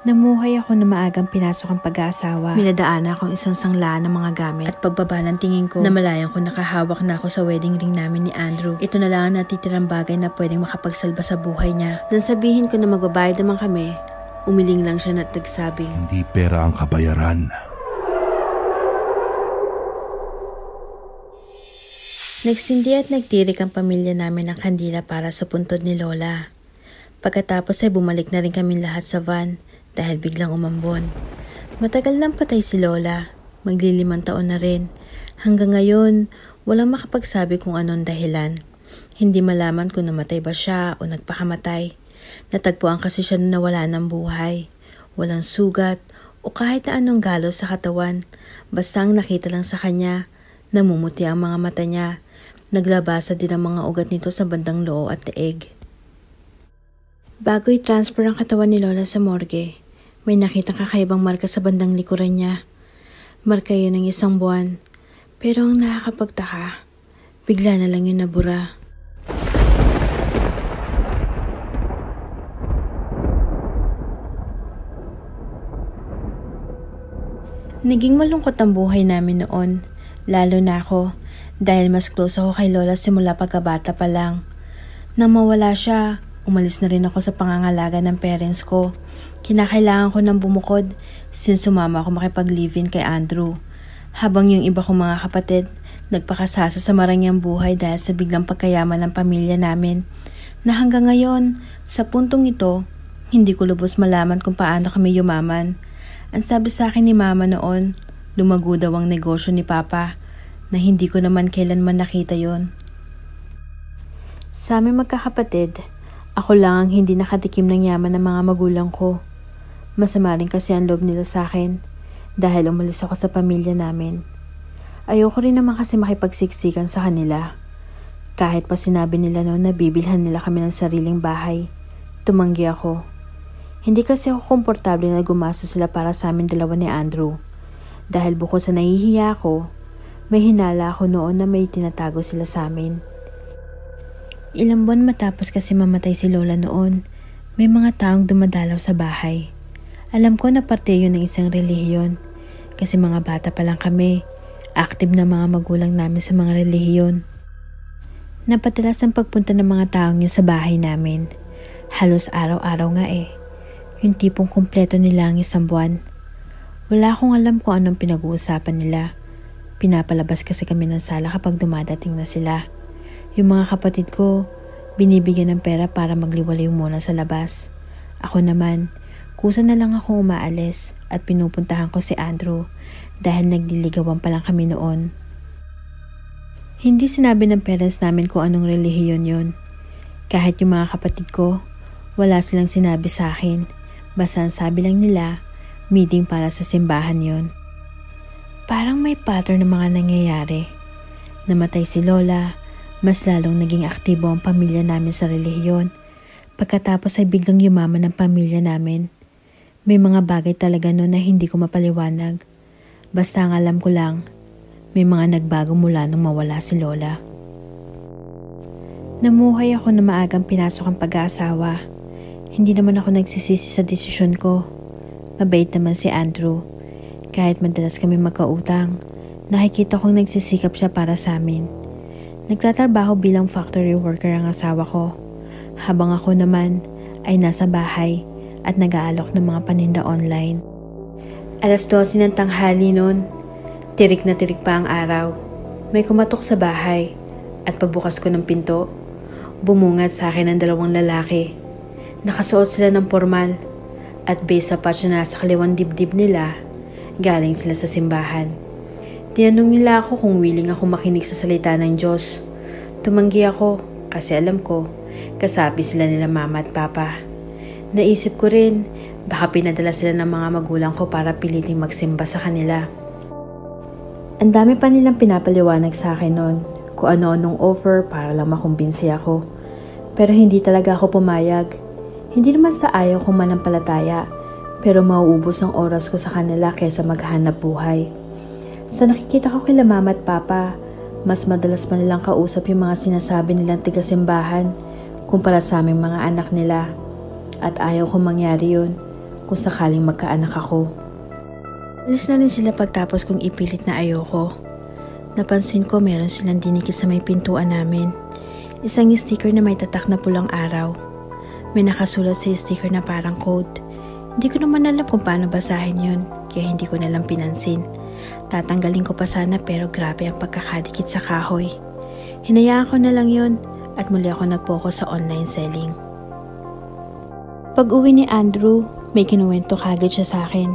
Namuhay ako na maagang pinasok ang pag-aasawa. Minadaanan akong isang sanglaan ng mga gamit at pagbaba ng tingin ko, namalayan ko nakahawak na ako sa wedding ring namin ni Andrew. Ito na lang ang natitirang bagay na pwedeng makapagsalba sa buhay niya. Nang sabihin ko na magbabayad naman kami, umiling lang siya at nagsabing, "Hindi pera ang kabayaran." Nagsindi at nagtirik ang pamilya namin ng kandila para sa puntod ni Lola. Pagkatapos ay bumalik na rin kami lahat sa van dahil biglang umambon. Matagal nang patay si Lola, maglilimang taon na rin. Hanggang ngayon, walang makapagsabi kung anong dahilan. Hindi malaman kung namatay ba siya o nagpakamatay. Natagpuan kasi siya na nawala ng buhay. Walang sugat o kahit na anong galos sa katawan. Basta ang nakita lang sa kanya, namumuti ang mga mata niya. Naglabasa din ang mga ugat nito sa bandang loo at leeg. Bago i-transfer ang katawan ni Lola sa morgue, may nakitang kakaibang marka sa bandang likuran niya. Marka yun ng isang buwan. Pero ang nakakapagtaka, bigla na lang yun nabura. Naging malungkot ang buhay namin noon, lalo na ako. Dahil mas close ako kay Lola simula pagkabata pa lang. Nang mawala siya, umalis na rin ako sa pangangalaga ng parents ko. Kinakailangan ko ng bumukod since sumama ako makipag-live-in kay Andrew. Habang yung iba kong mga kapatid, nagpakasasa sa marangyang buhay dahil sa biglang pagkayaman ng pamilya namin. Na hanggang ngayon, sa puntong ito, hindi ko lubos malaman kung paano kami yumaman. Ang sabi sa akin ni Mama noon, lumago daw ang negosyo ni Papa, na hindi ko naman kailanman nakita yon. Sa aming magkakapatid, ako lang ang hindi nakatikim ng yaman ng mga magulang ko. Masama rin kasi ang loob nila sa akin dahil umalis ako sa pamilya namin. Ayoko rin naman kasi makipagsiksikan sa kanila. Kahit pa sinabi nila noon na bibilhan nila kami ng sariling bahay, tumanggi ako. Hindi kasi ako komportable na gumastos sila para sa amin dalawa ni Andrew. Dahil bukod sa nahihiya ako, may hinala ako noon na may tinatago sila sa amin. Ilang buwan matapos kasi mamatay si Lola noon, may mga taong dumadalaw sa bahay. Alam ko na parte yun ng isang relihiyon kasi mga bata pa lang kami, active na mga magulang namin sa mga relihiyon. Napadalas ang pagpunta ng mga taong yun sa bahay namin. Halos araw-araw nga eh. Yung tipong kumpleto nila ang isang buwan. Wala akong alam kung anong pinag-uusapan nila. Pinapalabas kasi kami ng sala kapag dumadating na sila. Yung mga kapatid ko, binibigyan ng pera para magliwalay muna sa labas. Ako naman, kusa na lang ako umaalis at pinupuntahan ko si Andrew dahil nagliligawan pa lang kami noon. Hindi sinabi ng parents namin kung anong relihiyon yun. Kahit yung mga kapatid ko, wala silang sinabi sa akin. Basta ang sabi lang nila, meeting para sa simbahan yon. Parang may pattern ng mga nangyayari. Namatay si Lola, mas lalong naging aktibo ang pamilya namin sa relihiyon. Pagkatapos ay biglang yumaman ang pamilya namin. May mga bagay talaga noon na hindi ko mapaliwanag. Basta ang alam ko lang, may mga nagbago mula nung mawala si Lola. Namuhay ako na maagang pinasok ang pag-aasawa. Hindi naman ako nagsisisi sa desisyon ko. Mabait naman si Andrew. Kahit madalas kami magkautang, nakikita kong nagsisikap siya para sa amin. Nagtatrabaho bilang factory worker ang asawa ko, habang ako naman ay nasa bahay at nag-aalok ng mga paninda online. 12:00 ng tanghali noon, tirik na tirik pa ang araw. May kumatok sa bahay at pagbukas ko ng pinto, bumungad sa akin ang dalawang lalaki. Nakasuot sila ng formal at base sa patch na nasa kaliwang dibdib nila, galing sila sa simbahan. Tinanong nila ako kung willing ako makinig sa salita ng Diyos. Tumanggi ako kasi alam ko, kasabi sila nila Mama at Papa. Naisip ko rin, baka pinadala sila ng mga magulang ko para piliting magsimba sa kanila. Ang dami pa nilang pinapaliwanag sa akin noon kung ano-anong offer para lang makumbinsi ako. Pero hindi talaga ako pumayag. Hindi naman sa ayaw kong manampalataya, pero mauubos ang oras ko sa kanila kaysa maghanap buhay. Sa nakikita ko kila Mama at Papa, mas madalas pa nilang kausap yung mga sinasabi nilang tiga-simbahan kumpara sa aming mga anak nila. At ayaw kong mangyari yun kung sakaling magkaanak ako. Alis na rin sila pagtapos kong ipilit na ayoko. Napansin ko meron silang dinikit sa may pintuan namin. Isang sticker na may tatak na pulang araw. May nakasulat sa sticker na parang code. Hindi ko naman alam kung paano basahin yun, kaya hindi ko nalang pinansin. Tatanggalin ko pa sana pero grabe ang pagkakadikit sa kahoy. Hinayaan ko na lang yun at muli ako nag-focus sa online selling. Pag uwi ni Andrew, may kinuwento kagad siya sa akin.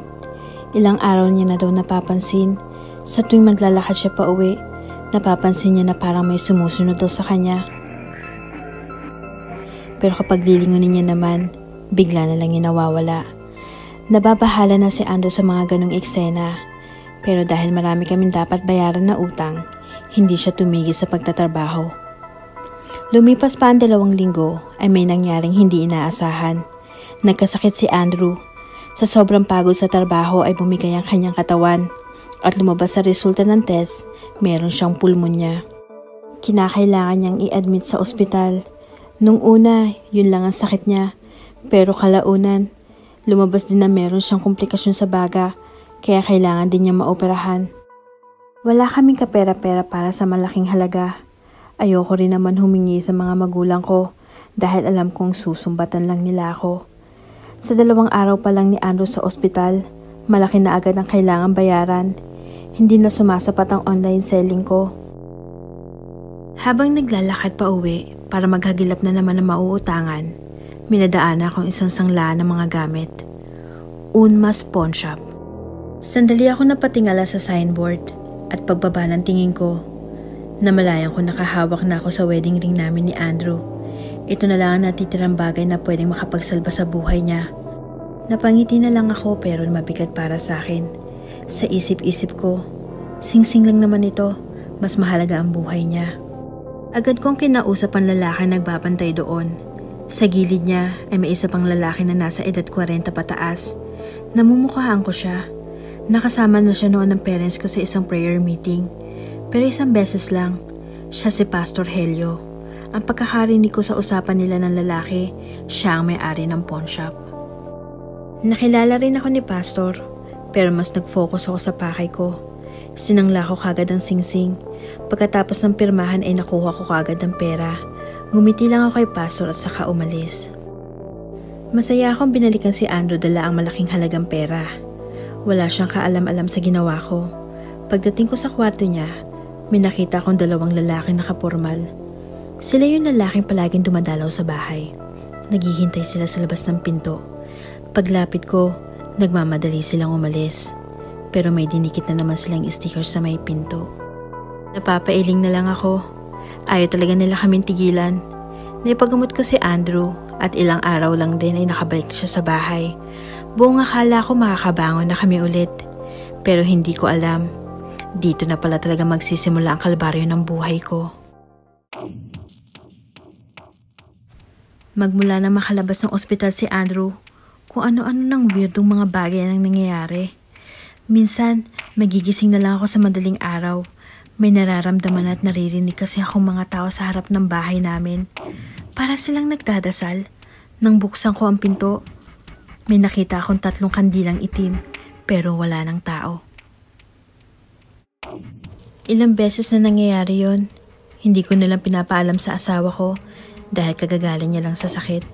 Ilang araw niya na daw napapansin. Sa tuwing maglalakad siya pa uwi, napapansin niya na parang may sumusunod daw sa kanya. Pero kapag lilingunin niya naman, bigla na lang yung nawawala. Nababahala na si Andrew sa mga ganong eksena. Pero dahil marami kaming dapat bayaran na utang, hindi siya tumigil sa pagtatrabaho. Lumipas pa ang 2 linggo ay may nangyaring hindi inaasahan. Nagkasakit si Andrew. Sa sobrang pagod sa trabaho ay bumigay ang kanyang katawan at lumabas sa resulta ng test, meron siyang pulmonya. Kinakailangan niyang i-admit sa ospital. Nung una, yun lang ang sakit niya. Pero kalaunan, lumabas din na meron siyang komplikasyon sa baga, kaya kailangan din niya maoperahan. Wala kaming kapera-pera para sa malaking halaga. Ayoko rin naman humingi sa mga magulang ko dahil alam kong susumbatan lang nila ako. Sa 2 araw pa lang ni Andrew sa ospital, malaki na agad ang kailangan bayaran. Hindi na sumasapat ang online selling ko. Habang naglalakad pa uwi para maghagilap na naman ng mauutangan, minadaanan akong isang sanglaan ng mga gamit. Unmas Pawn Shop. Sandali ako napatingala sa signboard at pagbaba ng tingin ko, namalayan ko nakahawak na ako sa wedding ring namin ni Andrew. Ito na lang ang natitirang bagay na pwedeng makapagsalba sa buhay niya. Napangiti na lang ako pero mabigat para sa akin. Sa isip-isip ko, sing-sing lang naman ito, mas mahalaga ang buhay niya. Agad kong kinausap ang lalaki nagbabantay doon. Sa gilid niya ay may isa pang lalaki na nasa edad 40 pataas. Namumukhaan ko siya. Nakasama na siya noon ng parents ko sa isang prayer meeting. Pero isang beses lang, siya si Pastor Helio. Ang pagkakarinig ko sa usapan nila ng lalaki, siya ang may-ari ng pawn shop. Nakilala rin ako ni Pastor, pero mas nag-focus ako sa pakay ko. Sinangla ko kagad ang singsing. Pagkatapos ng pirmahan ay nakuha ko kagad ang pera. Ngumiti lang ako kay Pastor at saka umalis. Masaya akong binalikan si Andrew dala ang malaking halagang pera. Wala siyang kaalam-alam sa ginawa ko. Pagdating ko sa kwarto niya, may nakita akong 2 lalaki nakapormal. Sila yung lalaking palaging dumadalaw sa bahay. Naghihintay sila sa labas ng pinto. Paglapit ko, nagmamadali silang umalis. Pero may dinikit na naman silang sticker sa may pinto. Napapailing na lang ako. Ayaw talaga nila kaming tigilan. Naipagamot ko si Andrew at ilang araw lang din ay nakabalik siya sa bahay. Buong akala ko makakabangon na kami ulit. Pero hindi ko alam. Dito na pala talaga magsisimula ang kalbaryo ng buhay ko. Magmula na makalabas ng ospital si Andrew, kung ano-ano ng weirdong mga bagay ang nangyayari. Minsan, magigising na lang ako sa madaling araw. May nararamdaman at naririnig kasi akong mga tao sa harap ng bahay namin. Para silang nagdadasal. Nang buksan ko ang pinto, may nakita akong 3 kandilang itim, pero wala ng tao. Ilang beses na nangyayari yon. Hindi ko nalang pinapaalam sa asawa ko dahil kagagaling niya lang sa sakit.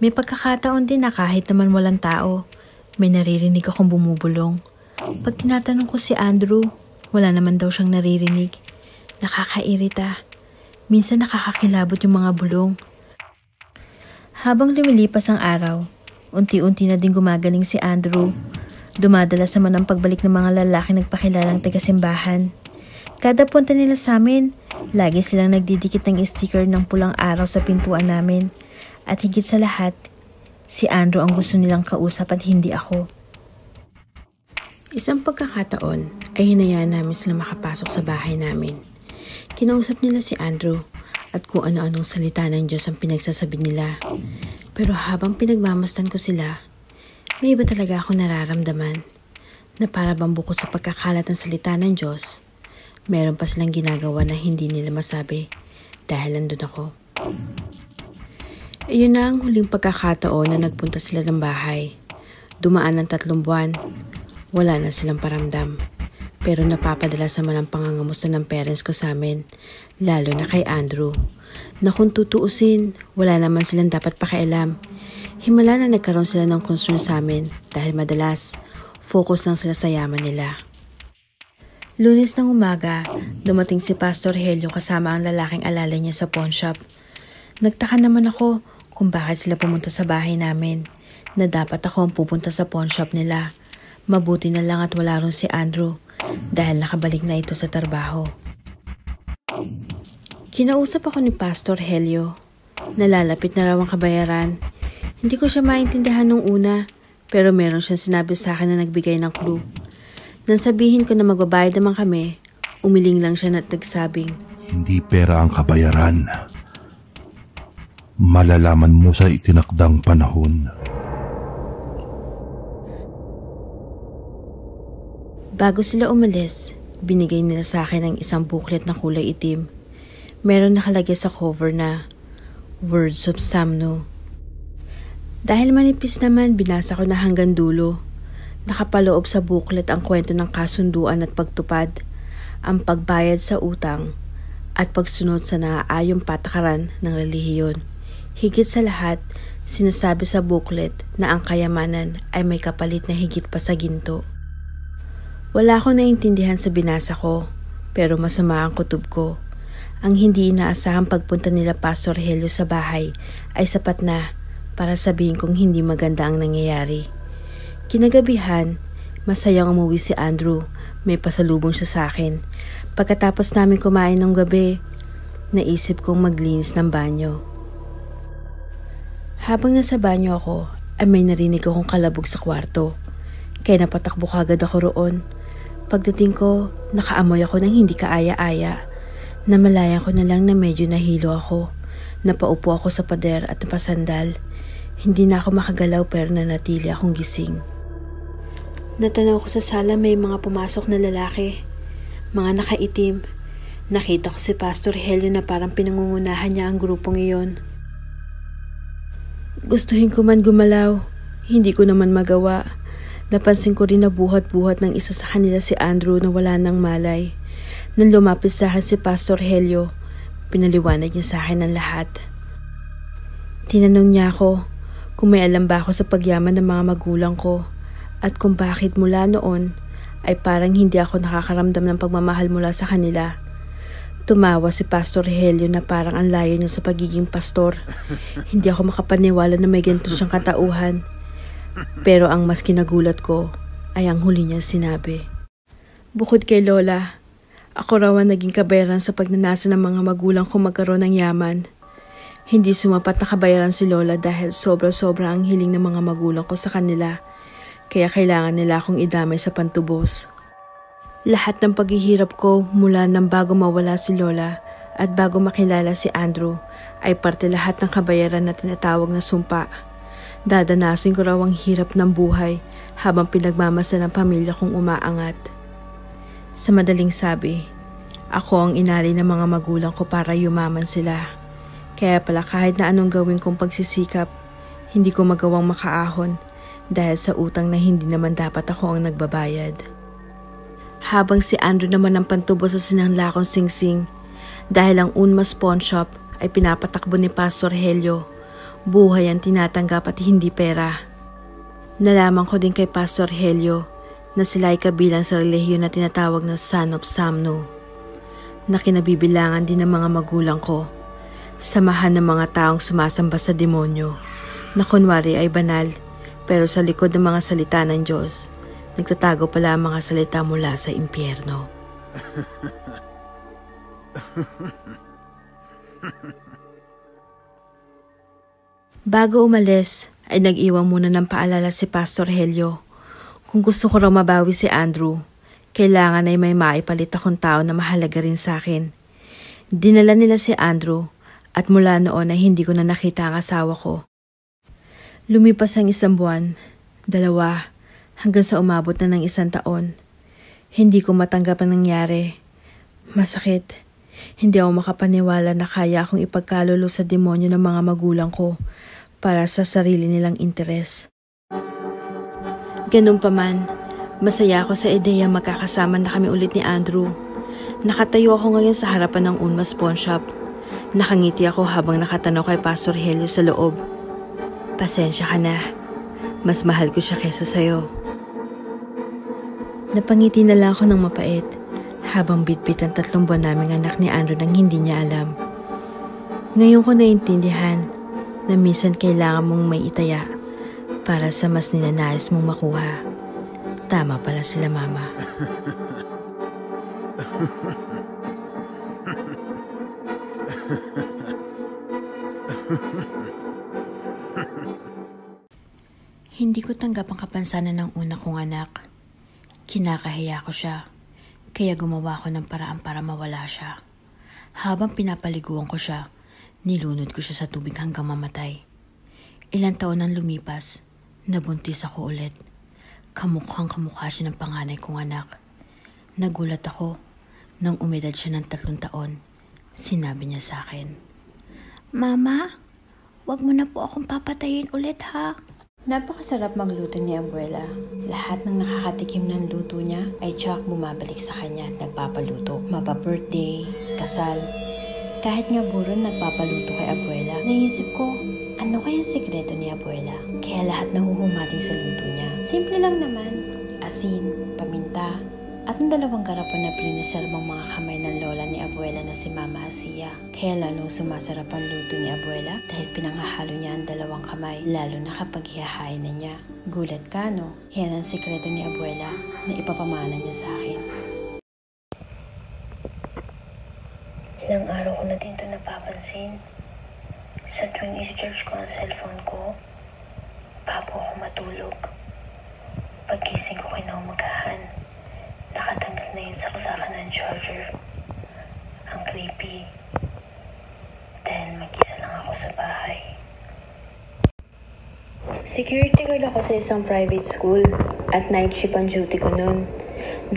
May pagkakataon din na kahit naman walang tao, may naririnig akong bumubulong. Pag tinatanong ko si Andrew, wala naman daw siyang naririnig. Nakakairita. Minsan nakakakilabot yung mga bulong. Habang lumilipas ang araw, unti-unti na din gumagaling si Andrew. Dumadalas naman ang pagbalik ng mga lalaki nagpakilalang taga-simbahan. Kada punta nila sa amin, lagi silang nagdidikit ng sticker ng pulang araw sa pintuan namin. At higit sa lahat, si Andrew ang gusto nilang kausap at hindi ako. Isang pagkakataon ay hinayaan namin sila makapasok sa bahay namin. Kinausap nila si Andrew at kung ano-anong salita ng Diyos ang pinagsasabi nila. Pero habang pinagmamasdan ko sila, may iba talaga ako nararamdaman na para bang bukod sa pagkakalat ng salita ng Diyos, meron pa silang ginagawa na hindi nila masabi dahil nandun ako. Iyon na ang huling pagkakataon na nagpunta sila ng bahay. Dumaan ng 3 buwan. Wala na silang paramdam. Pero napapadala naman ang pangangamusta ng parents ko sa amin, lalo na kay Andrew, na kung tutuusin, wala naman silang dapat pakialam. Himala na nagkaroon sila ng concern sa amin dahil madalas, focus lang sila sa yaman nila. Lunes ng umaga, dumating si Pastor Helio kasama ang lalaking alalay niya sa pawn shop. Nagtaka naman ako kung bakit sila pumunta sa bahay namin, na dapat ako ang pupunta sa pawn shop nila. Mabuti na lang at wala ron si Andrew dahil nakabalik na ito sa trabaho. Kinausap ako ni Pastor Helio. Nalalapit na raw ang kabayaran. Hindi ko siya maintindihan nung una, pero meron siyang sinabi sa akin na nagbigay ng clue. Nang sabihin ko na magbabayad naman kami, umiling lang siya at nagsabing, "Hindi pera ang kabayaran. Malalaman mo sa itinakdang panahon." Bago sila umalis, binigay nila sa akin ang isang booklet na kulay itim. Meron nakalagay sa cover na Words of Samno. Dahil manipis naman, binasa ko na hanggang dulo. Nakapaloob sa booklet ang kwento ng kasunduan at pagtupad, ang pagbayad sa utang, at pagsunod sa naaayong patakaran ng relihiyon. Higit sa lahat, sinasabi sa booklet na ang kayamanan ay may kapalit na higit pa sa ginto. Wala akong naintindihan sa binasa ko, pero masama ang kutob ko. Ang hindi inaasahang pagpunta nila Pastor Helio sa bahay ay sapat na para sabihin kong hindi maganda ang nangyayari. Kinagabihan, masayang umuwi si Andrew. May pasalubong siya sa akin. Pagkatapos namin kumain ng gabi, naisip kong maglinis ng banyo. Habang nasa banyo ako, ay may narinig akong kalabog sa kwarto. Kaya napatakbo kagad ako roon. Pagdating ko, nakaamoy ako ng hindi kaaya-aya. Namalayan ko na lang na medyo nahilo ako. Napaupo ako sa pader at napasandal. Hindi na ako makagalaw pero nanatili akong gising. Natanaw ko sa sala may mga pumasok na lalaki. Mga nakaitim. Nakita ko si Pastor Helio na parang pinangungunahan niya ang grupong iyon. Gustuhin ko man gumalaw, hindi ko naman magawa. Napansin ko rin na buhat-buhat ng isa sa kanila si Andrew na wala nang malay. Nang lumapit sa akin si Pastor Helio, pinaliwanag niya sa akin ang lahat. Tinanong niya ako kung may alam ba ako sa pagyaman ng mga magulang ko at kung bakit mula noon ay parang hindi ako nakakaramdam ng pagmamahal mula sa kanila. Tumawa si Pastor Helio na parang ang layo niya sa pagiging pastor. Hindi ako makapaniwala na may ganito siyang katauhan. Pero ang mas kinagulat ko ay ang huli niya sinabi. Bukod kay Lola, ako raw ang naging kabayaran sa pagnanasa ng mga magulang ko magkaroon ng yaman. Hindi sumapat na kabayaran si Lola dahil sobra-sobra ang hiling ng mga magulang ko sa kanila. Kaya kailangan nila akong idamay sa pantubos. Lahat ng paghihirap ko mula nang bago mawala si Lola at bago makilala si Andrew ay parte lahat ng kabayaran na tinatawag na sumpa. Dadanasin ko raw ang hirap ng buhay habang pinagmamasa ng pamilya kong umaangat. Sa madaling sabi, ako ang inali ng mga magulang ko para yumaman sila. Kaya pala kahit na anong gawin kong pagsisikap, hindi ko magawang makaahon dahil sa utang na hindi naman dapat ako ang nagbabayad. Habang si Andrew naman ang pantubo sa sinangla kong singsing dahil ang Unmas Pawn Shop ay pinapatakbo ni Pastor Helio. Buhay ang tinatanggap at hindi pera. Nalaman ko din kay Pastor Helio na sila ay kabilang sa relihiyon na tinatawag na Son of Samno, na kinabibilangan din ng mga magulang ko. Samahan ng mga taong sumasamba sa demonyo na kunwari ay banal pero sa likod ng mga salita ng Diyos, nagtatago pala ang mga salita mula sa impyerno. Bago umalis, ay nag-iwan muna ng paalala si Pastor Helio. Kung gusto ko raw mabawi si Andrew, kailangan ay may maipalit akong tao na mahalaga rin sa akin. Dinala nila si Andrew at mula noon ay hindi ko na nakita ang asawa ko. Lumipas ang 1 buwan, 2, hanggang sa umabot na ng 1 taon. Hindi ko matanggap ang nangyari. Masakit. Hindi ako makapaniwala na kaya akong ipagkalulo sa demonyo ng mga magulang ko para sa sarili nilang interes. Ganun pa man, masaya ako sa ideya magkakasama na kami ulit ni Andrew. Nakatayo ako ngayon sa harapan ng Unmas Pawn Shop. Nakangiti ako habang nakatanaw kay Pastor Helio sa loob. Pasensya ka na. Mas mahal ko siya kesa sa'yo. Napangiti na lang ako ng mapait habang bitbit ang 3 buwan naming anak ni Andrew nang hindi niya alam. Ngayon ko naintindihan na minsan kailangan mong may itaya para sa mas ninanais mong makuha. Tama pala sila, Mama. Hindi ko tanggap ang kapansanan ng una kong anak. Kinakahiya ko siya, kaya gumawa ko ng paraan para mawala siya. Habang pinapaliguan ko siya, nilunod ko siya sa tubig hanggang mamatay. Ilang taon nang lumipas, nabuntis ako ulit. Kamukhang-kamukha siya ng panganay kong anak. Nagulat ako nang umedad siya ng 3 taon. Sinabi niya sa akin, "Mama, wag mo na po akong papatayin ulit ha." Napakasarap magluto ni Abuela. Lahat ng nakakatikim ng luto niya ay tsak bumabalik sa kanya at nagpapaluto. Mapa-birthday, kasal. Kahit nga buron nagpapaluto kay Abuela. Naisip ko, ano kayang sikreto ni Abuela? Kaya lahat nahuhumaling sa luto niya. Simple lang naman. Asin, paminta, at ang 2 garapan na priniservang mga kamay ng lola ni Abuela na si Mama Asia. Kaya lalong sumasarap ang luto ni Abuela dahil pinanghahalo niya ang 2 kamay, lalo na kapag hihahain na niya. Gulat ka, no? Yan ang sikreto ni Abuela na ipapamana niya sa akin. Ilang araw ko na din ito napapansin. Sa tuwing isi-charge ko ang cellphone ko, bago ako matulog. Paggising ko kinaumagahan, nakatanggal na yung saksakan ng charger. Ang creepy. Dahil mag-isa lang ako sa bahay. Security guard ako sa isang private school at night shift ang duty ko noon.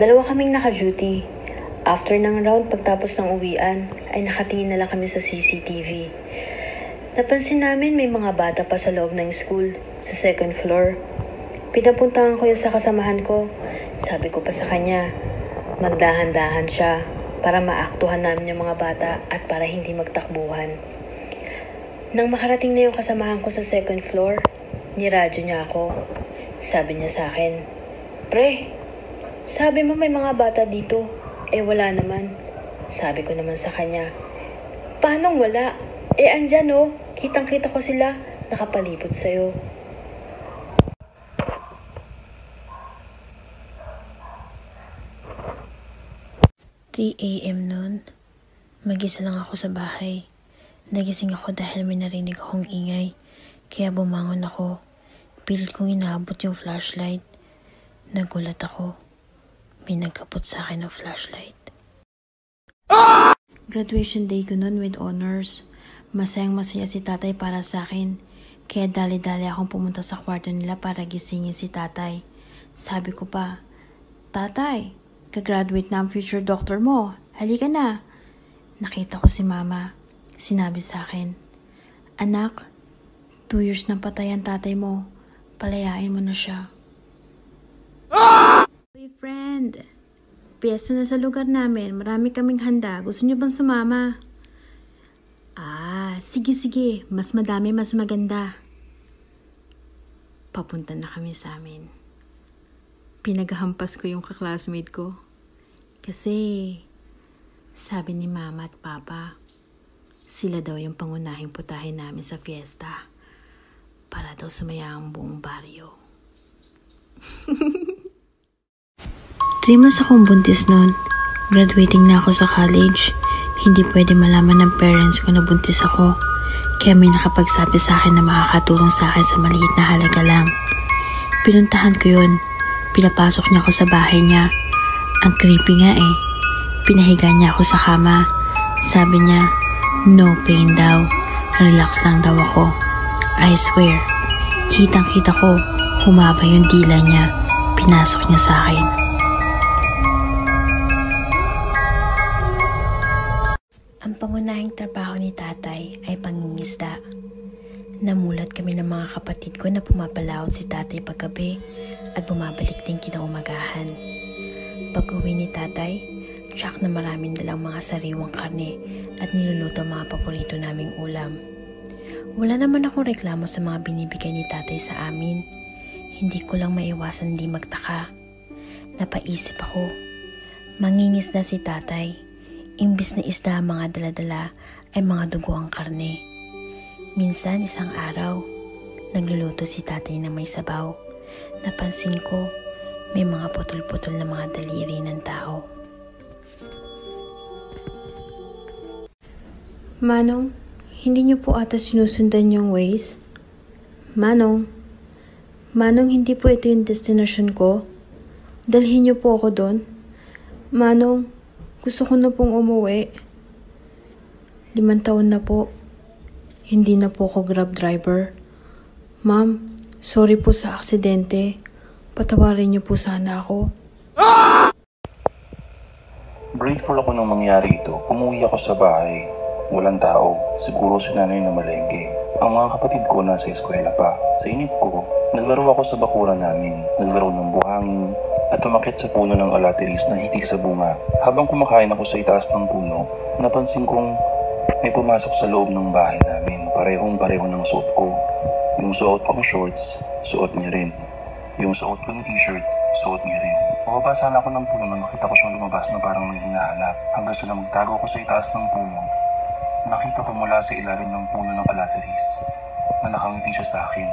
2 kaming naka-duty. After ng round pagtapos ng uwian, ay nakatingin na lang kami sa CCTV. Napansin namin may mga bata pa sa loob ng school, sa 2nd floor. Pinapuntahan ko yun sa kasamahan ko. Sabi ko pa sa kanya, magdahan-dahan siya para maaktuhan namin yung mga bata at para hindi magtakbuhan. Nang makarating na yung kasamahan ko sa 2nd floor, niradyo niya ako. Sabi niya sa akin, "Pre, sabi mo may mga bata dito, wala naman." Sabi ko naman sa kanya, "Paanong wala? Andyan oh, kitang-kita ko sila, nakapalibot sa'yo." 3 AM noon, mag-isa lang ako sa bahay. Nagising ako dahil may narinig akong ingay, kaya bumangon ako. Pilit kong inaabot yung flashlight. Nagulat ako. May nagkapot sa akin ng flashlight. Graduation day ko noon with honors. Masayang-masaya si tatay para sa akin. Kaya dali-dali akong pumunta sa kwarto nila para gisingin si tatay. Sabi ko pa, "Tatay, gagraduate na ang future doctor mo. Halika na." Nakita ko si Mama. Sinabi sa akin, "Anak, 2 years nang patay ang tatay mo. Palayain mo na siya." "Hey friend, piyesta na sa lugar namin. Marami kaming handa. Gusto niyo bang sumama?" Sige. Mas madami, mas maganda." Papunta na kami sa amin. Pinaghampas ko yung kaklasmate ko. Kasi, sabi ni Mama at Papa, sila daw yung pangunahing putahin namin sa fiesta para daw sumaya ang buong baryo. 3 months akong buntis noon. Graduating na ako sa college. Hindi pwede malaman ng parents ko na buntis ako. Kaya may nakapagsabi sa akin na makakatulong sa akin sa maliit na halaga lang. Pinuntahan ko yun. Pinapasok niya ako sa bahay niya. Ang creepy nga eh. Pinahiga niya ako sa kama. Sabi niya, no pain daw. Relax lang daw ako. I swear, kitang-kita ko, humaba yung dila niya. Pinasok niya sa akin. Ang pangunahing trabaho ni tatay ay pangingisda. Namulat kami ng mga kapatid ko na pumapalaot si tatay paggabi at bumabalik din kinaumagahan. Pag-uwi ni tatay, tsak na maraming dalang mga sariwang karne at niluluto mga paborito naming ulam. Wala naman akong reklamo sa mga binibigay ni tatay sa amin. Hindi ko lang maiwasan di magtaka. Napaisip ako, mangingisda si tatay. Imbis na isda ang mga daladala ay mga dugo ang karne. Minsan isang araw, nagluluto si tatay na may sabaw. Napansin ko, may mga putol-putol na mga daliri ng tao. Manong, hindi niyo po ata sinusundan yung ways? Manong, hindi po ito yung destination ko. Dalhin niyo po ako doon. Manong, gusto ko na pong umuwi. 5 taon na po. Hindi na po ako grab driver. Ma'am, sorry po sa aksidente. Patawarin niyo po sana ako. Grateful ako nang mangyari ito. Umuwi ako sa bahay. Walang tao. Siguro si nanay na malengke. Ang mga kapatid ko nasa eskwela pa. Sa inip ko, naglaro ako sa bakuran namin. Naglaro ng buhangin at umakyat sa puno ng alateris na hitik sa bunga. Habang kumakain ako sa itaas ng puno, napansin kong may pumasok sa loob ng bahay namin. Parehong-pareho ng suot ko. Yung suot kong shorts, suot niya rin. Yung suot kong t-shirt, suot niya rin. Mababa sana ako ng puno nang makita ko siyang lumabas na parang may hinahanap. Hanggang sa magtago ko sa itaas ng puno, nakita ko mula sa ilalim ng puno ng alateris na nakangiti siya sa akin.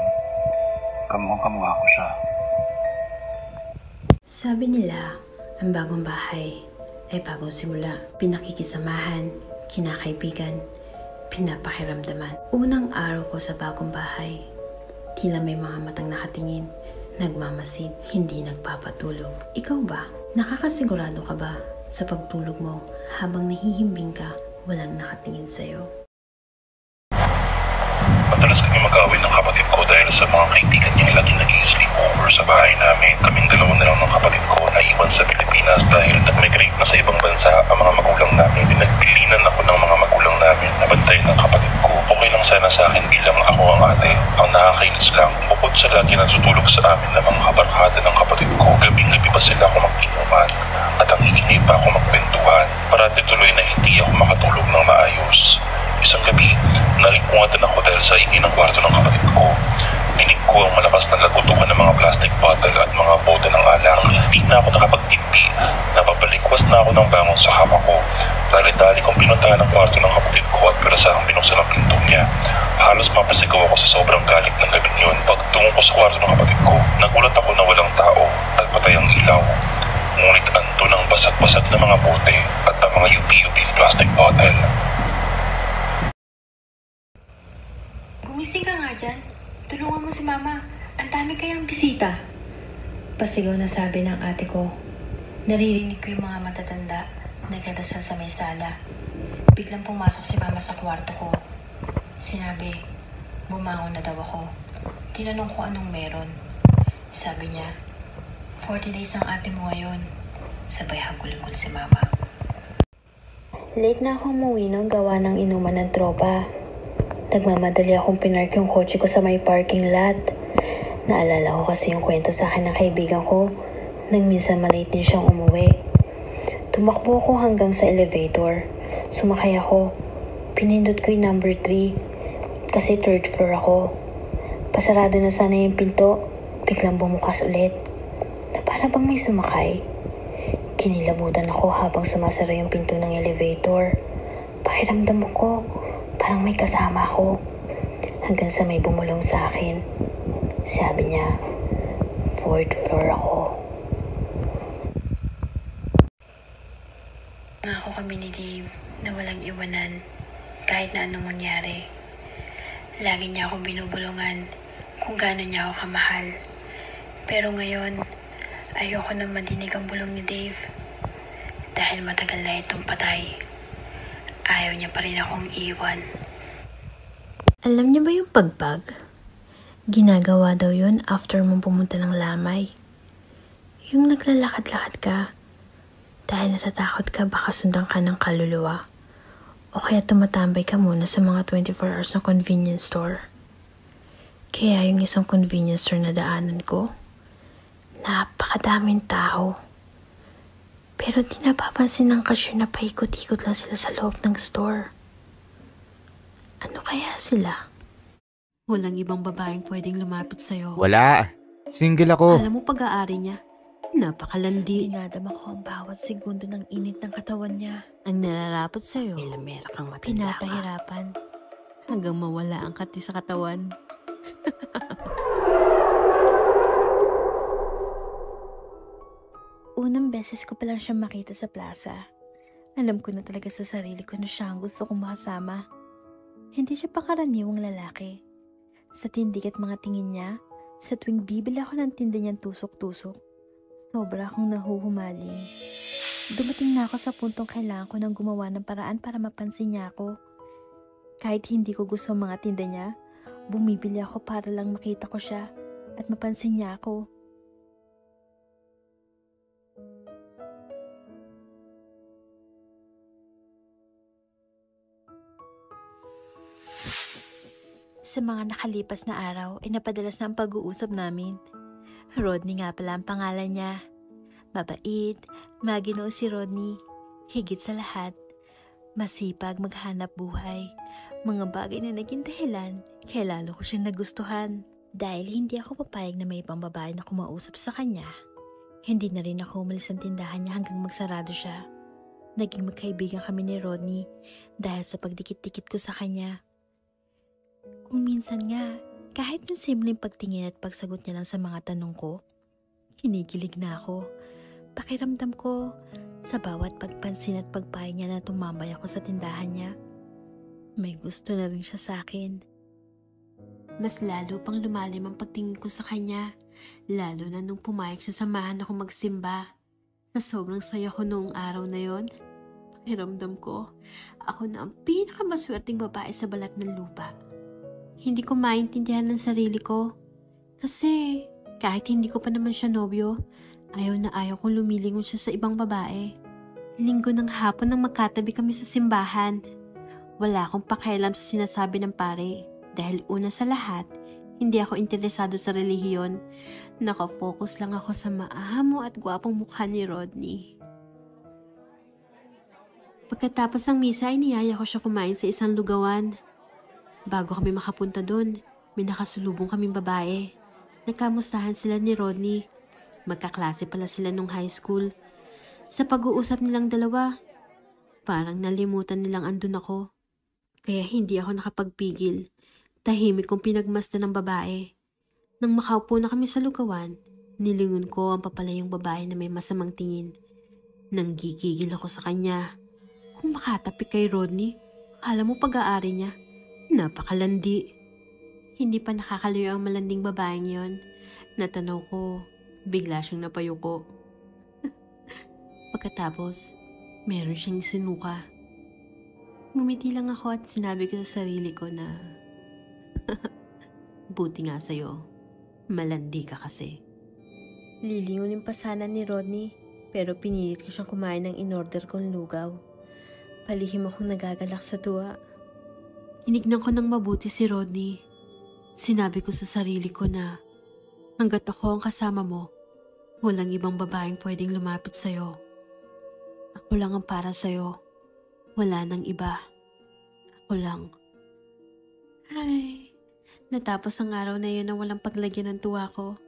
Kamukhang-kamukha ko siya. Sabi nila, ang bagong bahay ay bagong simula. Pinakikisamahan, kinakaibigan, pinapakiramdaman. Unang araw ko sa bagong bahay, tila may mga matang nakatingin, nagmamasid, hindi nagpapatulog. Ikaw ba? Nakakasigurado ka ba sa pagtulog mo habang nahihimbing ka, walang nakatingin sa'yo? Madalas kami mag-away ng kapatid ko dahil sa mga kaibigan niya lagi nag-i-sleep over sa bahay namin. Kaming dalawa na lang ng kapatid ko na iwan sa Pilipinas dahil nag-migrate na sa ibang bansa ang mga magulang namin. Pinagpilinan ako ng mga magulang namin na bantayan ng kapatid ko. Okay lang sana sa akin bilang ako ang ate. Ang nakakainis lang, bukod sa lagi natutulog sa amin ng mga kabarkada ng kapatid ko, gabing-gabi pa sila ako mag-inuman at ang iingay pa ako magkwentuhan. Parati tuloy na hindi ako makatulog ng maayos. Isang gabi, nalingkungatan ako dahil sa ingay ng kwarto ng kapatid ko. Dinig ko ang malakas na lagutukan ng mga plastic bottle at mga bote ng alak. Hindi na ako nakapagtimpi. Napapalikwas na ako ng bangon sa kama ko. Dali-dali kong pinuntahan ang kwarto ng kapatid ko at pirasahang binuksan ang pinto niya. Halos mapasigaw ako sa sobrang galit ng gabing yun. Pagtungo ko sa kwarto ng kapatid ko, nagulat ako na walang tao at patay ang ilaw. Ngunit anto ng basag-basag na mga bote at ang mga yupi-yupi plastic bottle. Gumising ka nga dyan. Tulungan mo si mama. Ang dami kayang bisita. Pasigaw na sabi ng ate ko. Naririnig ko yung mga matatanda nagdadasal sa may sala. Biglang pumasok si mama sa kwarto ko. Sinabi, bumangon na daw ako. Tinanong ko anong meron. Sabi niya, 40 days ang ate mo ngayon. Sabay hagul-hagul si mama. Late na akong umuwi nung gawa ng inuman ng tropa. Nagmamadali akong pinark yung kotse ko sa may parking lot. Naalala ko kasi yung kwento sa akin ng kaibigan ko nang minsan malate din siyang umuwi. Tumakbo ako hanggang sa elevator. Sumakay ako. Pinindot ko yung number 3 kasi 3rd floor ako. Pasarado na sana yung pinto. Biglang bumukas ulit. Na para bang may sumakay. Kinilabutan ako habang sumasara yung pinto ng elevator. Pakiramdam ko parang may kasama ako. Hanggang sa may bumulong sa akin. Sabi niya, 4th floor ako. Nangako kami ni Dave na walang iwanan kahit na anong mangyari. Lagi niya ako binubulungan kung gaano niya ako kamahal. Pero ngayon, ayoko na madinig ang bulong ni Dave. Dahil matagal na itong patay. Ayaw niya pa rin akong iwan. Alam niyo ba yung pagbag? Ginagawa daw yun after mong pumunta ng lamay. Yung naglalakad-lakad ka dahil natatakot ka baka sundan ka ng kaluluwa. O kaya tumatambay ka muna sa mga 24 hours na convenience store. Kaya yung isang convenience store na daanan ko, Napakadaming tao. Pero di napapansin ng cashier na paikot-ikot lang sila sa loob ng store. Ano kaya sila? Walang ibang babaeng pwedeng lumapit sa'yo. Wala. Single ako. Alam mo pag-aari niya, napakalandi. Dinadama ko ang bawat segundo ng init ng katawan niya. Ang nararapat sa'yo, ilamera kang matanda. Pinapahirapan hanggang mawala ang kati sa katawan. Unang beses ko palang siya makita sa plaza. Alam ko na talaga sa sarili ko na siya ang gusto kong makasama. Hindi siya pakaraniwang lalaki. Sa tindig at mga tingin niya, sa tuwing bibili ako ng tinda niyang tusok-tusok, sobra akong nahuhumaling. Dumating na ako sa puntong kailangan ko nang gumawa ng paraan para mapansin niya ako. Kahit hindi ko gusto ang mga tinda niya, bumibili ako para lang makita ko siya at mapansin niya ako. Sa mga nakalipas na araw ay napadalas na ang pag-uusap namin. Rodney nga pala ang pangalan niya. Mabait, maginoo si Rodney. Higit sa lahat, masipag maghanap buhay. Mga bagay na naging dahilan, kaya lalo ko siyang nagustuhan. Dahil hindi ako papayag na may ibang babae na kumausap sa kanya, hindi na rin ako umalis ng tindahan niya hanggang magsarado siya. Naging magkaibigan kami ni Rodney dahil sa pagdikit-dikit ko sa kanya. Kung minsan nga, kahit yung simpleng pagtingin at pagsagot niya lang sa mga tanong ko, kinikilig na ako. Pakiramdam ko, sa bawat pagpansin at pagpayo niya na tumambay ako sa tindahan niya, may gusto na rin siya sa akin. Mas lalo pang lumalim ang pagtingin ko sa kanya, lalo na nung pumayag siya samahan ako magsimba. Sa sobrang saya ko noong araw na yon, pakiramdam ko, ako na ang pinakamaswerteng babae sa balat ng lupa. Hindi ko maintindihan ng sarili ko. Kasi kahit hindi ko pa naman siya nobyo, ayaw na ayaw kong lumilingon siya sa ibang babae. Linggo ng hapon nang magkatabi kami sa simbahan. Wala akong pakialam sa sinasabi ng pare. Dahil una sa lahat, hindi ako interesado sa relihiyon. Nakafocus lang ako sa maahamo at gwapong mukha ni Rodney. Pagkatapos ng misa, iniyaya ko siya kumain sa isang lugawan. Bago kami makapunta doon, may nakasulubong kaming babae. Nagkamustahan sila ni Rodney. Magkaklase pala sila nung high school. Sa pag-uusap nilang dalawa, parang nalimutan nilang andun ako. Kaya hindi ako nakapagpigil. Tahimik kong pinagmasdan ng babae. Nang makaupo na kami sa lugawan, nilingon ko ang papalayong babae na may masamang tingin. Nang gigigil ako sa kanya. Kung makatapik kay Rodney, akala mo pag-aari niya. Napakalandi. Hindi pa nakakalayo ang malanding babaeng yon. Natanaw ko, bigla siyang napayuko. Pagkatapos, meron siyang sinuka. Ngumiti lang ako at sinabi ko sa sarili ko na, buti nga sa'yo, malandi ka kasi. Lilingunin pa sana ni Rodney, pero pinilit ko siyang kumain ng in-order kong lugaw. Palihim akong nagagalak sa tuwa. Tinignan ko ng mabuti si Rodney. Sinabi ko sa sarili ko na hanggat ako ang kasama mo, walang ibang babaeng pwedeng lumapit sa'yo. Ako lang ang para sa'yo. Wala nang iba. Ako lang. Ay, natapos ang araw na yun na walang paglagyan ng tuwa ko.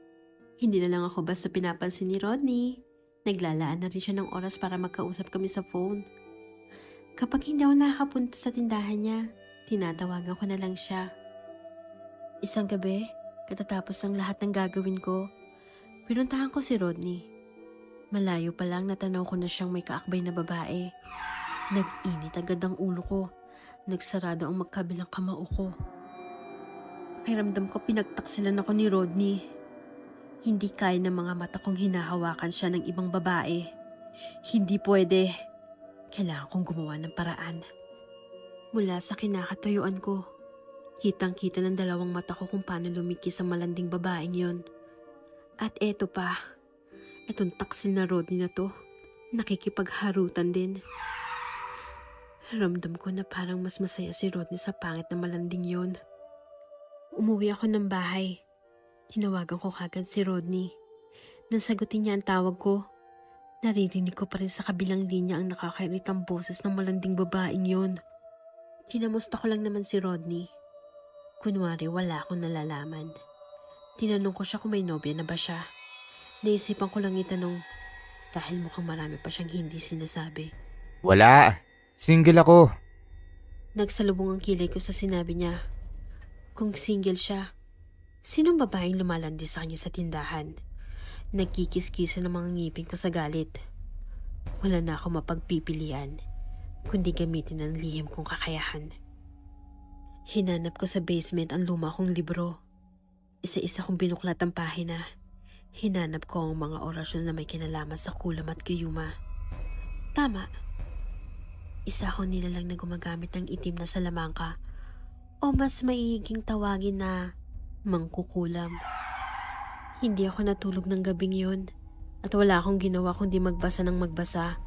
Hindi na lang ako basta pinapansin ni Rodney. Naglalaan na rin siya ng oras para magkausap kami sa phone. Kapag hindi ako nakakapunta sa tindahan niya, tinatawagan ko na lang siya. Isang gabi, katatapos ng lahat ng gagawin ko, pinuntahan ko si Rodney. Malayo pa lang natanaw ko na siyang may kaakbay na babae. Nag-init agad ang ulo ko. Nagsarado ang magkabilang kamao ko. Pakiramdam ko pinagtaksilan ako ni Rodney. Hindi kaya ng mga mata kong hinahawakan siya ng ibang babae. Hindi pwede. Kailangan kong gumawa ng paraan. Mula sa kinakatayuan ko, kitang-kita ng dalawang mata ko kung paano lumikis ang malanding babaeng yon. At eto pa, etong taksil na Rodney na to, nakikipagharutan din. Ramdam ko na parang mas masaya si Rodney sa pangit na malanding yon. Umuwi ako ng bahay. Tinawagan ko kagad si Rodney. Nang sagutin niya ang tawag ko, naririnig ko pa rin sa kabilang linya ang nakakairitang boses ng malanding babaeng yun. Kinamusta ko lang naman si Rodney. Kunwari wala akong nalalaman. Tinanong ko siya kung may nobya na ba siya. Naisipan ko lang itanong dahil mukhang marami pa siyang hindi sinasabi. Wala. Single ako. Nagsalubong ang kilay ko sa sinabi niya. Kung single siya, sinong babaeng lumalandi sa kanya sa tindahan? Nagkikis-kisa ng mga ngipin ko sa galit. Wala na ako mapagpipilian, kundi gamitin ang lihim kong kakayahan. Hinanap ko sa basement ang luma kong libro. Isa-isa kong binuklat ang pahina. Hinanap ko ang mga orasyon na may kinalaman sa kulam at gayuma. Tama. Isa ako nilalang na gumagamit ng itim na salamangka o mas maiiging tawagin na mangkukulam. Hindi ako natulog ng gabing yun at wala akong ginawa kundi magbasa ng magbasa.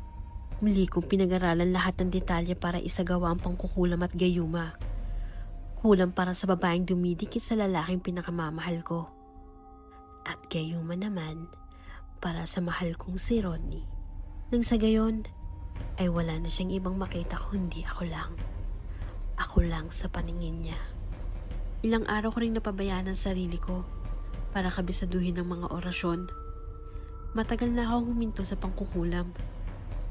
Muli kong pinag-aralan lahat ng detalye para isagawa ang pangkukulam at gayuma. Kulam para sa babaeng dumidikit sa lalaking pinakamamahal ko. At gayuma naman para sa mahal kong si Rodney. Nang sa gayon, ay wala na siyang ibang makita kundi ako lang. Ako lang sa paningin niya. Ilang araw ko rin napabayaan ang sarili ko para kabisaduhin ng mga orasyon. Matagal na akong huminto sa pangkukulam.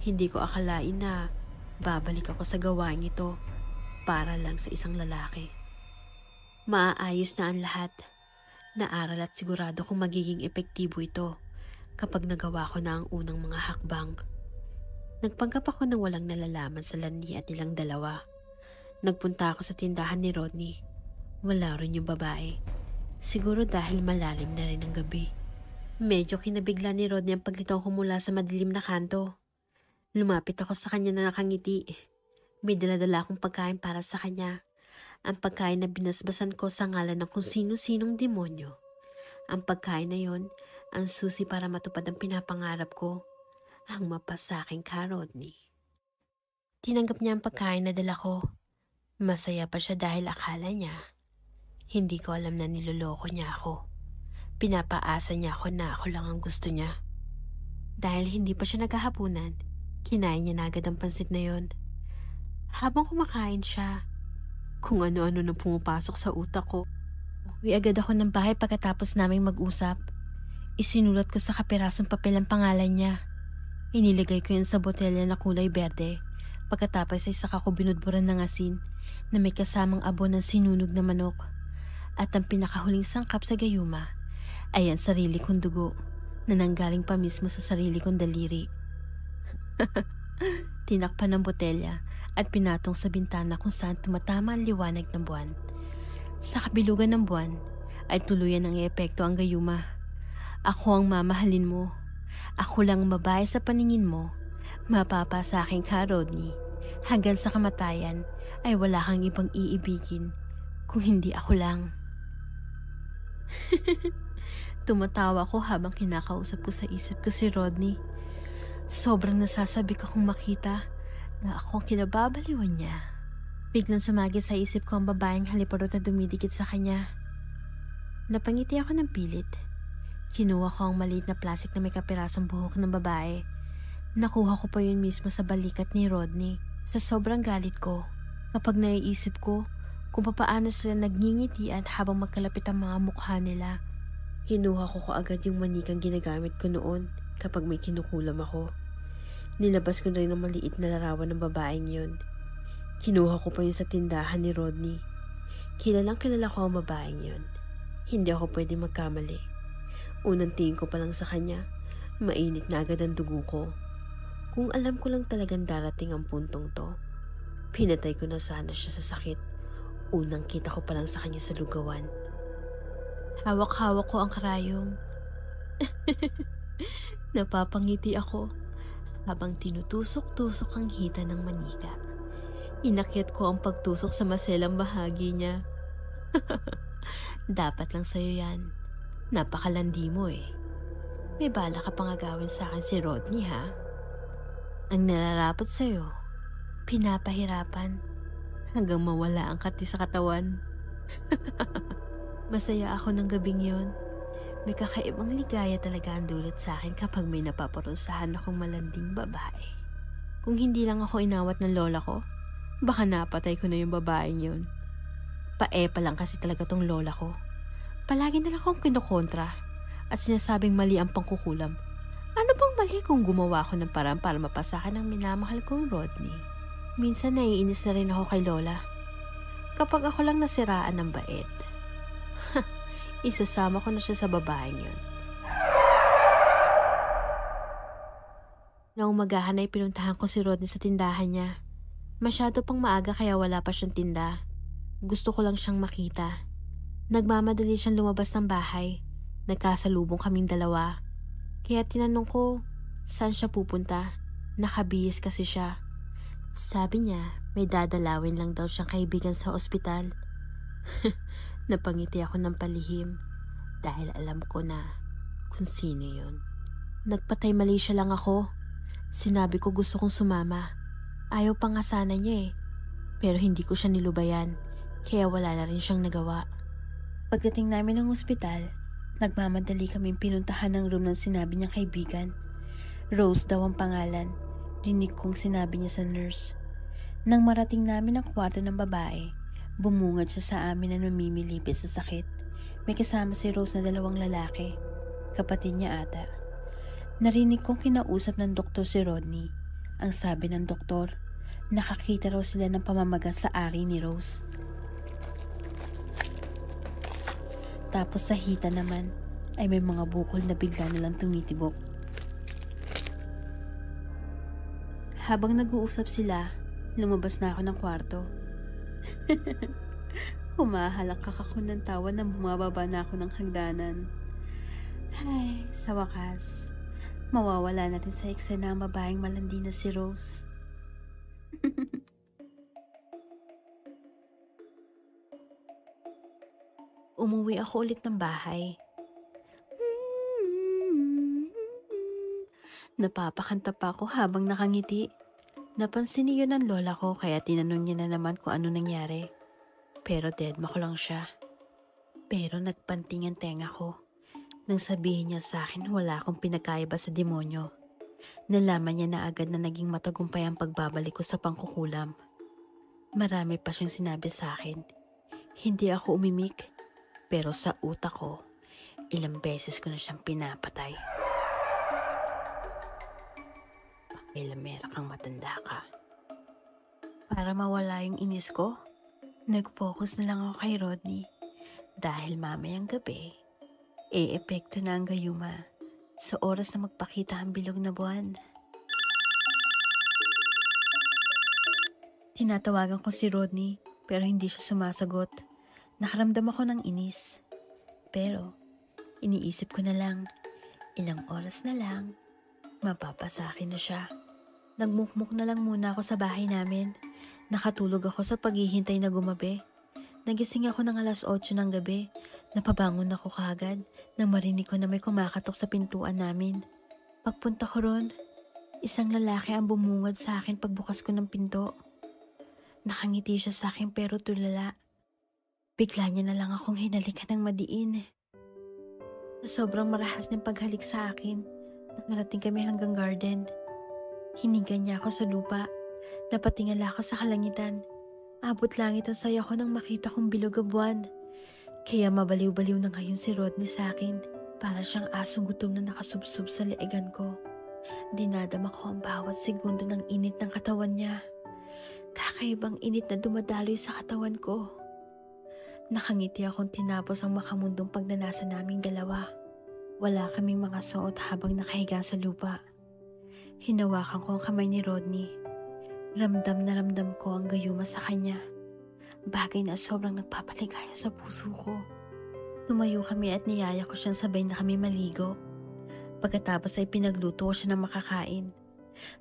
Hindi ko akalain na babalik ako sa gawain ito para lang sa isang lalaki. Maaayos na ang lahat. Naaral at sigurado kung magiging epektibo ito kapag nagawa ko na ang unang mga hakbang. Nagpanggap ako ng walang nalalaman sa landi at nilang dalawa. Nagpunta ako sa tindahan ni Rodney. Wala rin yung babae. Siguro dahil malalim na rin ang gabi. Medyo kinabigla ni Rodney ang paglitaw ko mula sa madilim na kanto. Lumapit ako sa kanya na nakangiti. May dala-dala akong pagkain para sa kanya. Ang pagkain na binasbasan ko sa ngalan ng kung sino-sinong demonyo. Ang pagkain na yon, ang susi para matupad ang pinapangarap ko. Ang mapasaking ka, Rodney. Tinanggap niya ang pagkain na dala ko. Masaya pa siya dahil akala niya. Hindi ko alam na niloloko niya ako. Pinapaasa niya ako na ako lang ang gusto niya. Dahil hindi pa siya naghahapunan, kinain niya na agad ang pansit na yon. Habang kumakain siya, kung ano-ano na pumapasok sa utak ko. Uwi agad ako ng bahay pagkatapos naming mag-usap. Isinulat ko sa kapirasong papel ang pangalan niya. Inilagay ko yun sa botelya na kulay berde. Pagkatapos ay saka ko binudburan ng asin na may kasamang abo ng sinunog na manok. At ang pinakahuling sangkap sa gayuma ay ang sarili kong dugo na nanggaling pa mismo sa sarili kong daliri. Tinakpan ng botelya at pinatong sa bintana kung saan tumatama ang liwanag ng buwan. Sa kabilugan ng buwan ay tuluyan ng epekto ang gayuma. Ako ang mamahalin mo. Ako lang ang babae sa paningin mo. Mapapasakin ka, Rodney. Hanggang sa kamatayan ay wala kang ibang iibigin kung hindi ako lang. Tumatawa ko habang kinakausap ko sa isip ko si Rodney. Sobrang nasasabik akong makita na ako ang kinababaliwan niya. Biglang sumagi sa isip ko ang babaeng haliparot na dumidikit sa kanya. Napangiti ako ng pilit. Kinuha ko ang maliit na plastic na may kapirasong buhok ng babae. Nakuha ko pa yun mismo sa balikat ni Rodney. Sa sobrang galit ko, kapag naiisip ko kung papaano sila nagngingitian habang magkalapit ang mga mukha nila. Kinuha ko agad yung manikang ginagamit ko noon kapag may kinukulam ako. Nilabas ko na rin ang maliit na larawan ng babaeng yun. Kinuha ko pa yun sa tindahan ni Rodney. Kilalang kilala ko ang babaeng yun. Hindi ako pwede magkamali. Unang tingin ko pa lang sa kanya, mainit na agad ang dugo ko. Kung alam ko lang talagang darating ang puntong to, pinatay ko na sana siya sa sakit. Unang kita ko pa lang sa kanya sa lugawan. Hawak-hawak ko ang karayom. Napapangiti ako habang tinutusok-tusok ang hita ng manika. Inakyat ko ang pagtusok sa maselang bahagi niya. Dapat lang sa'yo yan. Napakalandi mo eh. May bala ka pang agawin sa akin si Rodney ha? Ang nararapat sa'yo, pinapahirapan hanggang mawala ang kati sa katawan. Masaya ako ng gabing yon. May kakaibang ligaya talaga ang dulot sa akin kapag may napaparusahan akong malanding babae. Kung hindi lang ako inawat ng lola ko, baka napatay ko na yung babaeng yun. Paepa lang kasi talaga tong lola ko. Palagi na lang akong kinokontra at sinasabing mali ang pangkukulam. Ano bang mali kung gumawa ako ng paraan para mapasakan ng minamahal kong Rodney? Minsan naiinis na rin ako kay lola. Kapag ako lang nasiraan ng bait, isasama ko na siya sa babaeng yun. Naumagahan ay pinuntahan ko si Rodney sa tindahan niya. Masyado pang maaga kaya wala pa siyang tinda. Gusto ko lang siyang makita. Nagmamadali siyang lumabas ng bahay. Nagkasalubong kaming dalawa. Kaya tinanong ko, saan siya pupunta? Nakabihis kasi siya. Sabi niya, may dadalawin lang daw siyang kaibigan sa ospital. Napangiti ako ng palihim dahil alam ko na kung sino yun. Nagpatay mali siya lang ako. Sinabi ko gusto kong sumama. Ayaw pa nga sana niya pero hindi ko siya nilubayan kaya wala na rin siyang nagawa. Pagdating namin ng ospital, nagmamadali kaming pinuntahan ng room ng sinabi niyang kaibigan. Rose daw ang pangalan. Rinig kong sinabi niya sa nurse. Nang marating namin ang kwarto ng babae, bumungad siya sa amin na namimilipit sa sakit. May kasama si Rose na 2 lalaki. Kapatid niya ata. Narinig kong kinausap ng doktor si Rodney. Ang sabi ng doktor, nakakita raw sila ng pamamaga sa ari ni Rose. Tapos sa hita naman ay may mga bukol na bigla nilang tumitibok. Habang nag-uusap sila, lumabas na ako ng kwarto. Humahalakak ako ng tawa nang bumababa na ako ng hagdanan. Ay, sa wakas, mawawala na rin sa eksena ang babaeng malandi na si Rose. Umuwi ako ulit ng bahay. Napapakanta pa ako habang nakangiti. Napansin niyo ng lola ko kaya tinanong niya na naman kung ano nangyari. Pero deadma ko lang siya. Pero nagpanting ang tenga ko. Nang sabihin niya sa akin wala akong pinagkaiba sa demonyo. Nalaman niya na agad na naging matagumpay ang pagbabalik ko sa pangkukulam. Marami pa siyang sinabi sa akin. Hindi ako umimik. Pero sa utak ko, ilang beses ko na siyang pinapatay. Pakilamera kang matanda ka. Para mawala yung inis ko, nag-focus na lang ako kay Rodney. Dahil mamayang gabi, epekto na ang gayuma sa oras na magpakita ang bilog na buwan. Tinatawagan ko si Rodney pero hindi siya sumasagot. Nakaramdam ako ng inis. Pero iniisip ko na lang, ilang oras na lang, mapapasakin na siya. Nagmukmuk na lang muna ako sa bahay namin. Nakatulog ako sa paghihintay na gumabi. Nagising ako ng 8:00 ng gabi. Napabangon ako kaagad nang marinig ko na may kumakatok sa pintuan namin. Pagpunta ko ron, isang lalaki ang bumungad sa akin pagbukas ko ng pinto. Nakangiti siya sa akin pero tulala. Bigla niya na lang akong hinalikan ng madiin. Sa sobrang marahas ng paghalik sa akin, nakarating kami hanggang garden. Hinigan niya ako sa lupa. Napatingala ako sa kalangitan. Abot langit ang saya ko nang makita kong bilog ang buwan. Kaya mabaliw-baliw na ngayon si Rodney sa akin. Para siyang asong gutom na nakasubsob sa leegan ko. Dinadama ko ang bawat segundo ng init ng katawan niya. Kakaibang init na dumadaloy sa katawan ko. Nakangiti akong tinapos ang makamundong pagnanasa naming dalawa. Wala kaming mga suot habang nakahiga sa lupa. Hinawakan ko ang kamay ni Rodney. Ramdam na ramdam ko ang gayuma sa kanya. Bagay na sobrang nagpapaligaya sa puso ko. Tumayo kami at niyaya ko siyang sabay na kami maligo. Pagkatapos ay pinagluto ko siya ng makakain.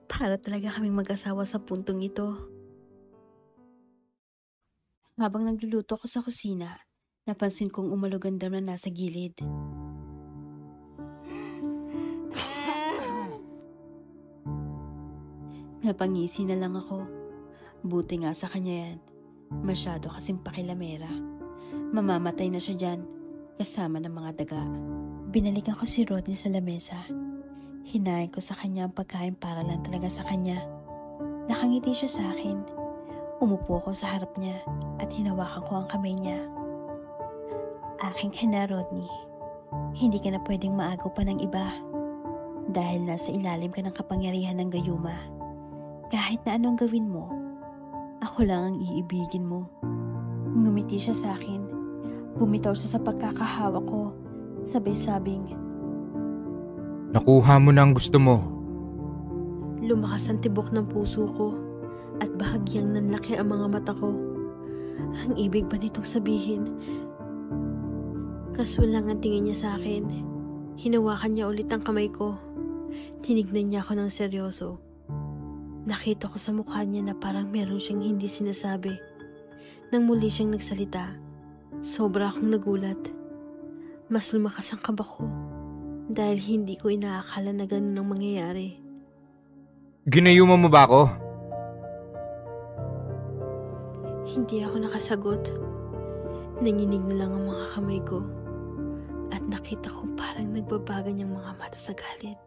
Para talaga kaming mag-asawa sa puntong ito. Habang nagluluto ko sa kusina, napansin kong umalugandam na nasa gilid. Napangisi na lang ako. Buti nga sa kanya yan. Masyado kasing pakilamera. Mamamatay na siya dyan. kasama ng mga daga. Binalikan ko si Rodney sa lamesa. Hinahin ko sa kanya ang pagkain para lang talaga sa kanya. Nakangiti siya sa akin. Umupo ako sa harap niya at hinawakan ko ang kamay niya. Akin ka na, Rodney. Hindi ka na pwedeng maagaw pa ng iba. Dahil nasa ilalim ka ng kapangyarihan ng gayuma. Kahit na anong gawin mo, ako lang ang iibigin mo. Ngumiti siya sa akin. Bumitaw siya sa pagkakahawak ko. Sabay sabing, Nakuha mo na ang gusto mo. lumakas ang tibok ng puso ko at bahagyang nanlaki ang mga mata ko. Ang ibig ba nitong sabihin? Kaswal lang ang tingin niya sa akin. Hinawakan niya ulit ang kamay ko. Tinignan niya ako ng seryoso. Nakita ko sa mukha niya na parang meron siyang hindi sinasabi. Nang muli siyang nagsalita, sobra akong nagulat. Mas lumakas ang kaba ko dahil hindi ko inaakala na ganun ang mangyayari. Ginayuma mo ba ako? Hindi ako nakasagot. Nanginig na lang ang mga kamay ko at nakita ko parang nagbabaga niyang mga mata sa galit.